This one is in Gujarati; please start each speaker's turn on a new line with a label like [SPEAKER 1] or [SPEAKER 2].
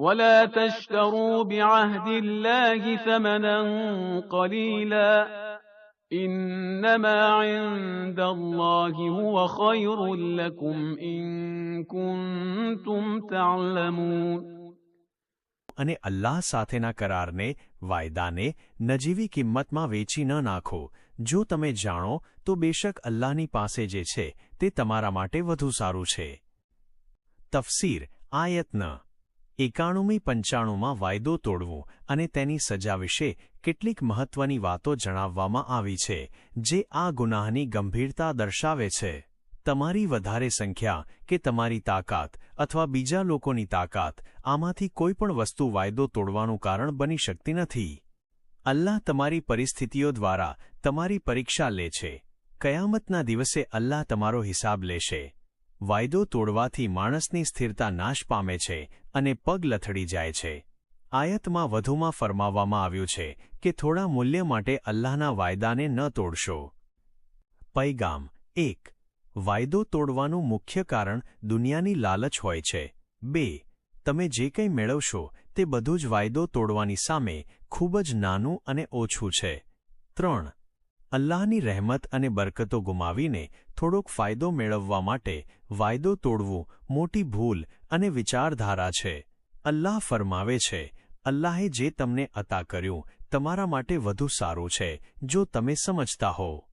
[SPEAKER 1] ولا تشتروا بعهد الله ثمنا قليلا إنما عند الله هو خير لكم إن كنتم تعلمون.
[SPEAKER 2] અને અલ્લાહ સાથેના કરારને, વાયદાને નજીવી કિંમતમાં વેચી ન નાખો. જો તમે જાણો તો બેશક અલ્લાહની પાસે જે છે તે તમારા માટે વધુ સારું છે. તફસીર આયત 91-95માં વાયદો તોડવું અને તેની સજા વિશે કેટલીક મહત્વની વાતો જણાવવામાં આવી છે, જે આ ગુનાહની ગંભીરતા દર્શાવે છે. તમારી વધારે સંખ્યા કે તમારી તાકાત અથવા બીજા લોકોની તાકાત આમાંથી કોઈ પણ વસ્તુ વાયદો તોડવાનું કારણ બની શકતી નથી. અલ્લાહ તમારી પરિસ્થિતિઓ દ્વારા તમારી પરીક્ષા લે છે. કયામતના દિવસે અલ્લાહ તમારો હિસાબ લેશે. વાયદો તોડવાથી માણસની સ્થિરતા નાશ પામે છે અને પગ લથડી જાય છે. આયતમાં વધુમાં ફરમાવવામાં આવ્યું છે કે થોડા મૂલ્ય માટે અલ્લાહના વાયદાને ન તોડશો. પૈગામ 1. વાયદો તોડવાનું મુખ્ય કારણ દુનિયાની લાલચ હોય છે. 2. તમે જે કંઈ મેળવશો તે બધું જ વાયદો તોડવાની સામે ખૂબ જ નાનું અને ઓછું છે. 3. અલ્લાહની રહેમત અને બરકતો ગુમાવીને થોડોક ફાયદો મેળવવા માટે વાયદો તોડવું મોટી ભૂલ અને વિચારધારા છે. અલ્લાહ ફરમાવે છે, અલ્લાહે જે તમને અતા કર્યું તમારા માટે વધુ સારું છે જો તમે સમજતા હો.